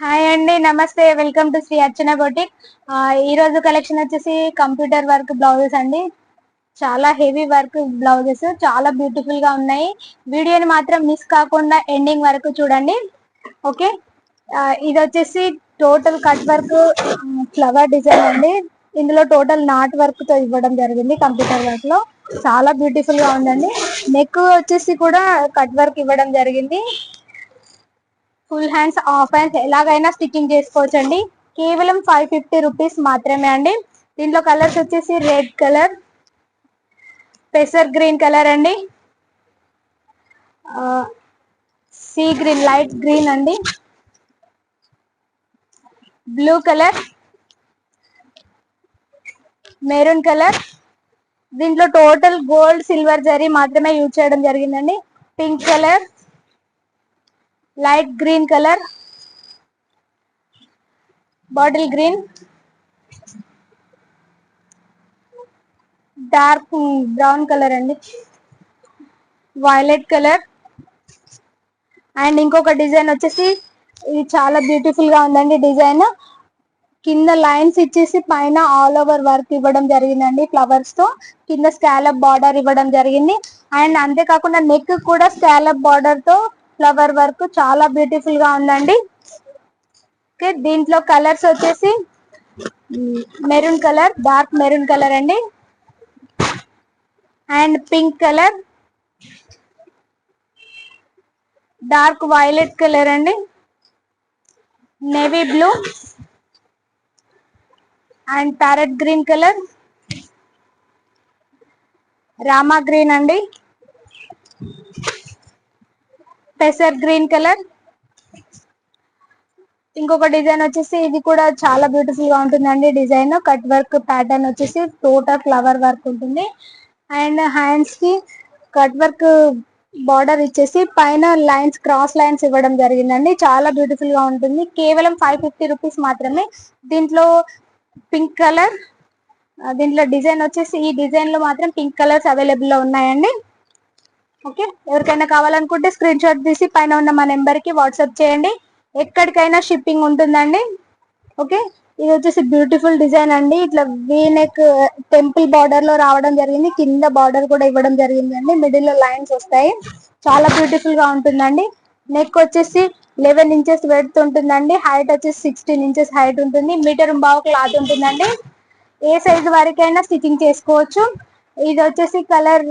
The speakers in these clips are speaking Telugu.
హాయ్ అండి, నమస్తే. Welcome to Shri Archana boutique. ఈ రోజు కలెక్షన్ వచ్చేసి కంప్యూటర్ వర్క్ బ్లౌజెస్ అండి. చాలా హెవీ వర్క్ బ్లౌజెస్, చాలా బ్యూటిఫుల్ గా ఉన్నాయి. వీడియోని మాత్రం మిస్ కాకుండా ఎండింగ్ వరకు చూడండి. ఓకే, ఇది వచ్చేసి total cut work flower design అండి. ఇందులో టోటల్ నాట్ వర్క్ తో ఇవ్వడం జరిగింది. కంప్యూటర్ వర్క్ లో చాలా బ్యూటిఫుల్ గా ఉందండి. నెక్ వచ్చేసి కూడా కట్ వర్క్ ఇవ్వడం జరిగింది. ఫుల్ హ్యాండ్స్, హాఫ్ హ్యాండ్స్ ఎలాగైనా స్టిచ్చింగ్ చేసుకోవచ్చండి. కేవలం 550 రూపీస్ మాత్రమే అండి. దీంట్లో కలర్స్ వచ్చేసి రెడ్ కలర్, పెసర్ గ్రీన్ కలర్ అండి, సీ గ్రీన్ లైట్ గ్రీన్ అండి, బ్లూ కలర్, మెరూన్ కలర్. దీంట్లో టోటల్ గోల్డ్ సిల్వర్ జరీ మాత్రమే యూజ్ చేయడం జరిగిందండి. Pink colour, light green colour, bottle green, dark brown colour అండి, వైలెట్ కలర్. అండ్ ఇంకొక డిజైన్ వచ్చేసి ఇది చాలా బ్యూటిఫుల్ గా ఉందండి. డిజైన్ కింద లైన్స్ ఇచ్చేసి పైన ఆల్ ఓవర్ వర్క్ ఇవ్వడం జరిగిందండి. ఫ్లవర్స్ తో కింద స్కాలప్ బార్డర్ ఇవ్వడం జరిగింది. అండ్ అంతేకాకుండా నెక్ కూడా స్కాలప్ బార్డర్ తో ఫ్లవర్ వర్క్ చాలా బ్యూటిఫుల్ గా ఉందండి. ఓకే, దీంట్లో కలర్స్ వచ్చేసి maroon colour, dark maroon colour అండి, and pink colour, dark violet colour అండి, navy blue and parrot green colour, Rama green అండి, పెసర్ గ్రీన్ కలర్. ఇంకొక డిజైన్ వచ్చేసి ఇది కూడా చాలా బ్యూటిఫుల్ గా ఉంటుందండి. డిజైన్ కట్ వర్క్ ప్యాటర్న్ వచ్చేసి టోటల్ ఫ్లవర్ వర్క్ ఉంటుంది. అండ్ హ్యాండ్స్ కి కట్ వర్క్ బార్డర్ ఇచ్చేసి పైన లైన్స్, క్రాస్ లైన్స్ ఇవ్వడం జరిగిందండి. చాలా బ్యూటిఫుల్ గా ఉంటుంది. కేవలం 550 రూపీస్ మాత్రమే. దీంట్లో పింక్ కలర్, దీంట్లో డిజైన్ వచ్చేసి ఈ డిజైన్ లో మాత్రం పింక్ కలర్స్ అవైలబుల్ లో ఉన్నాయండి. ఓకే, ఎవరికైనా కావాలనుకుంటే స్క్రీన్ షాట్ తీసి పైన ఉన్న మా నెంబర్ కి వాట్సాప్ చేయండి. ఎక్కడికైనా షిప్పింగ్ ఉంటుందండి. ఓకే, ఇది వచ్చేసి బ్యూటిఫుల్ డిజైన్ అండి. ఇట్లా వీ నెక్ టెంపుల్ బార్డర్ లో రావడం జరిగింది. కింద బార్డర్ కూడా ఇవ్వడం జరిగిందండి. మిడిల్ లో లైన్స్ వస్తాయి. చాలా బ్యూటిఫుల్ గా ఉంటుందండి. నెక్ వచ్చేసి 11 ఇంచెస్ వెడ్త్ ఉంటుందండి. హైట్ వచ్చేసి 16 ఇంచెస్ హైట్ ఉంటుంది. మీటర్ బావు క్లాత్ ఉంటుందండి. ఏ సైజు వరకైనా స్టిచ్చింగ్ చేసుకోవచ్చు. ఇది వచ్చేసి కలర్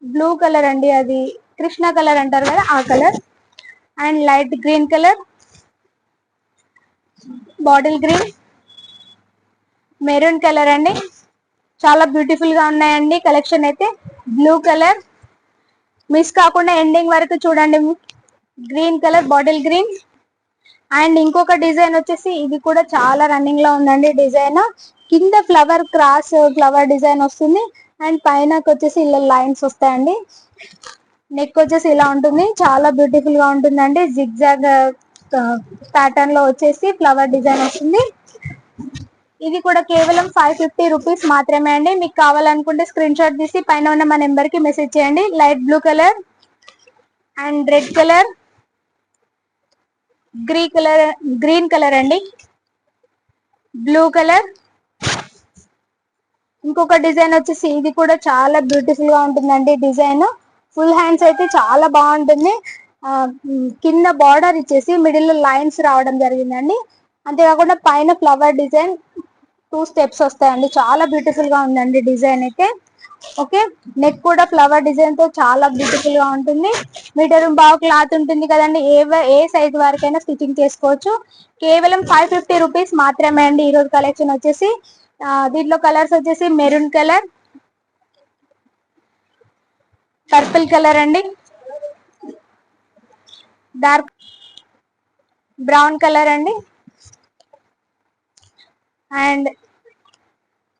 బ్లూ కలర్ అండి, అది కృష్ణ కలర్ అంటారు కదా, ఆ colour. And light green colour, bottle green, maroon colour అండి. చాలా బ్యూటిఫుల్ గా ఉన్నాయండి కలెక్షన్ అయితే. బ్లూ కలర్ మిస్ కాకుండా ఎండింగ్ వరకు చూడండి. Green colour, bottle green. And ఇంకొక డిజైన్ వచ్చేసి ఇది కూడా చాలా రన్నింగ్ లో ఉందండి. డిజైన్ కింద ఫ్లవర్ క్రాస్ ఫ్లవర్ డిజైన్ వస్తుంది. అండ్ పైనకి వచ్చేసి ఇలా లైన్స్ వస్తాయండి. నెక్ వచ్చేసి ఇలా ఉంటుంది. చాలా బ్యూటిఫుల్ గా ఉంటుందండి. జిగ్జాగ్ ప్యాటర్న్ లో వచ్చేసి ఫ్లవర్ డిజైన్ వస్తుంది. ఇది కూడా కేవలం 550 రూపీస్ మాత్రమే అండి. మీకు కావాలనుకుంటే స్క్రీన్ షాట్ తీసి పైన ఉన్న మా నెంబర్ కి మెసేజ్ చేయండి. Light blue colour and red colour, green colour అండి, బ్లూ కలర్. ఇంకొక డిజైన్ వచ్చేసి ఇది కూడా చాలా బ్యూటిఫుల్ గా ఉంటుందండి. డిజైన్ ఫుల్ హ్యాండ్స్ అయితే చాలా బాగుంటుంది. కింద బార్డర్ ఇచ్చేసి మిడిల్ లో లైన్స్ రావడం జరిగిందండి. అంతేకాకుండా పైన ఫ్లవర్ డిజైన్ 2 స్టెప్స్ వస్తాయండి. చాలా బ్యూటిఫుల్ గా ఉందండి డిజైన్ అయితే. ఓకే, నెక్ కూడా ఫ్లవర్ డిజైన్ తో చాలా బ్యూటిఫుల్ గా ఉంటుంది. మీటర్ బాగా క్లాత్ ఉంటుంది కదండి. ఏ సైజ్ వరకైనా స్టిచ్చింగ్ చేసుకోవచ్చు. కేవలం 550 రూపీస్ మాత్రమే అండి. ఈ రోజు కలెక్షన్ వచ్చేసి దీంట్లో కలర్స్ వచ్చేసి మెరూన్ కలర్, పర్పుల్ కలర్ అండి, డార్క్ బ్రౌన్ కలర్ అండి, అండ్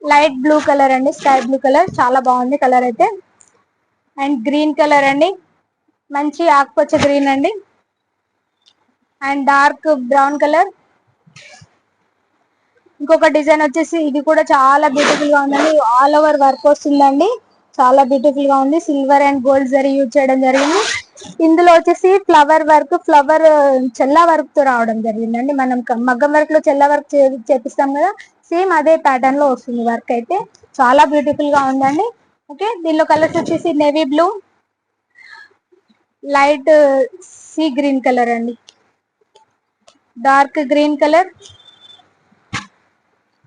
లైట్ బ్లూ కలర్ అండి, స్కై బ్లూ కలర్. చాలా బాగుంది కలర్ అయితే. అండ్ గ్రీన్ కలర్ అండి, మంచి ఆకుపచ్చ గ్రీన్ అండి, అండ్ డార్క్ బ్రౌన్ కలర్. ఇంకొక డిజైన్ వచ్చేసి ఇది కూడా చాలా బ్యూటిఫుల్ గా ఉందండి. ఆల్ ఓవర్ వర్క్ వస్తుందండి. చాలా బ్యూటిఫుల్ గా ఉంది. Silver and gold zari use చేయడం జరిగింది. ఇందులో వచ్చేసి ఫ్లవర్ వర్క్, చెల్లా వర్క్ తో రావడం జరిగిందండి. మనం మగ్గం వర్క్ లో చెల్లా వర్క్ చేపిస్తాం కదా, సేమ్ అదే ప్యాటర్న్ లో వస్తుంది వర్క్ అయితే. చాలా బ్యూటిఫుల్ గా ఉందండి. ఓకే, దీనిలో కలర్స్ వచ్చేసి navy blue, light sea green colour అండి, dark green colour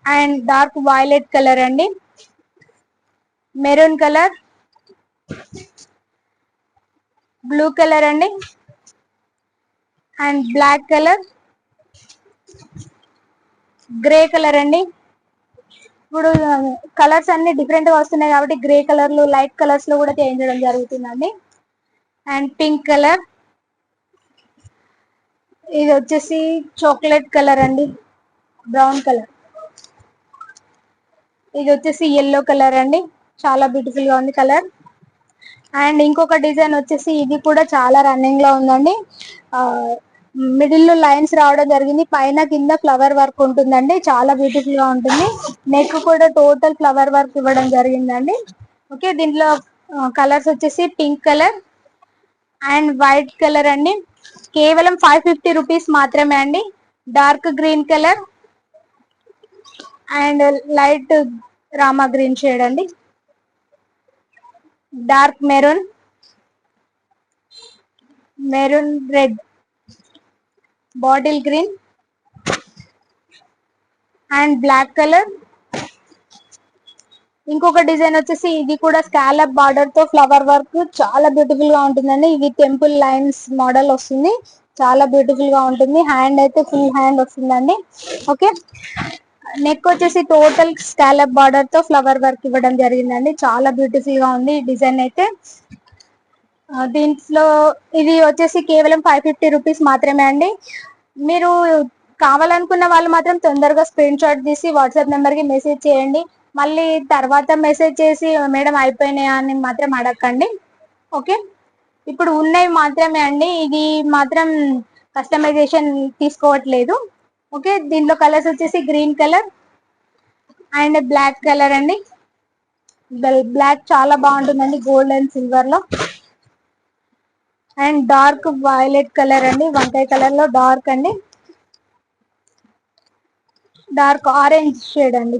and dark violet colour అండి, మెరూన్ కలర్, బ్లూ కలర్ అండి, and black colour, grey colour అండి. ఇప్పుడు కలర్స్ అన్ని డిఫరెంట్ గా వస్తున్నాయి కాబట్టి గ్రే కలర్ లో, లైట్ కలర్స్ లో కూడా చేంజ్ చేయడం జరుగుతుందండి. అండ్ పింక్ కలర్, ఇది వచ్చేసి చాక్లెట్ కలర్ అండి, బ్రౌన్ కలర్, ఇది వచ్చేసి ఎల్లో కలర్ అండి, చాలా బ్యూటిఫుల్ గా ఉంది కలర్. అండ్ ఇంకొక డిజైన్ వచ్చేసి ఇది కూడా చాలా రన్నింగ్ లో ఉందండి. మిడిల్ లో లైన్స్ రావడం జరిగింది, పైన కింద ఫ్లవర్ వర్క్ ఉంటుందండి, చాలా బ్యూటిఫుల్ గా ఉంటుంది. నెక్ కూడా టోటల్ ఫ్లవర్ వర్క్ ఇవ్వడం జరిగిందండి. ఓకే, దీంట్లో కలర్స్ వచ్చేసి pink colour and white colour అండి. కేవలం 550 రూపీస్ మాత్రమే అండి. Dark green colour and light Rama green shade అండి, dark maroon, maroon red, bottle green and black colour. ఇంకొక డిజైన్ వచ్చేసి ఇది కూడా స్కాలప్ బార్డర్ తో ఫ్లవర్ వర్క్, చాలా బ్యూటిఫుల్ గా ఉంటుందండి. ఇది టెంపుల్ లైన్స్ మోడల్ వస్తుంది, చాలా బ్యూటిఫుల్ గా ఉంటుంది. హ్యాండ్ అయితే ఫుల్ హ్యాండ్ వస్తుందండి. ఓకే, నెక్ వచ్చేసి టోటల్ స్కాలప్ బార్డర్ తో ఫ్లవర్ వర్క్ ఇవ్వడం జరిగిందండి, చాలా బ్యూటిఫుల్ గా ఉంది ఈ డిజైన్ అయితే. దీంట్లో ఇది వచ్చేసి కేవలం 550 రూపీస్ మాత్రమే అండి. మీరు కావాలనుకున్న వాళ్ళు మాత్రం తొందరగా స్క్రీన్ షాట్ తీసి వాట్సాప్ నెంబర్ కి మెసేజ్ చేయండి. మళ్ళీ తర్వాత మెసేజ్ చేసి మేడం అయిపోయినాయా అని మాత్రం అడగండి. ఓకే, ఇప్పుడు ఉన్నవి మాత్రమే అండి, ఇది మాత్రం కస్టమైజేషన్ తీసుకోవట్లేదు. ఓకే, దీనిలో కలర్స్ వచ్చేసి green colour and black colour అండి. బ్లాక్ చాలా బాగుంటుందండి, గోల్డ్ అండ్ సిల్వర్ లో. అండ్ డార్క్ వైలెట్ కలర్ అండి, వంకాయ కలర్ లో డార్క్ అండి, డార్క్ ఆరెంజ్ షేడ్ అండి,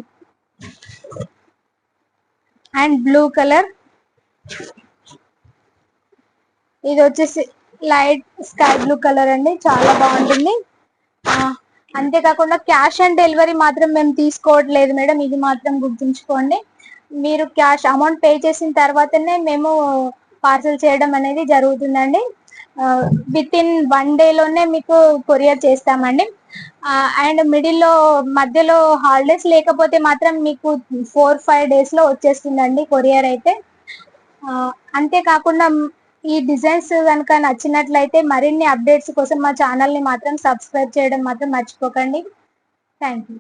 అండ్ బ్లూ కలర్, ఇది వచ్చేసి లైట్ స్కై బ్లూ కలర్ అండి, చాలా బాగుంటుంది. అంతేకాకుండా క్యాష్ ఆన్ డెలివరీ మాత్రం మేము తీసుకోవట్లేదు మేడం, ఇది మాత్రం గుర్తుంచుకోండి. మీరు క్యాష్ అమౌంట్ పే చేసిన తర్వాతనే మేము పార్సల్ చేయడం అనేది జరుగుతుందండి. విత్ ఇన్ 1 day లోనే మీకు కొరియర్ చేస్తామండి. అండ్ మధ్యలో హాలిడేస్ లేకపోతే మాత్రం మీకు 4-5 days లో వచ్చేస్తుందండి కొరియర్ అయితే. అంతేకాకుండా ఈ డిజైన్స్ కనుక నచ్చినట్లయితే మరిన్ని అప్డేట్స్ కోసం మా ఛానల్ ని మాత్రం సబ్స్క్రైబ్ చేయడం మాత్రం మర్చిపోకండి. Thank you.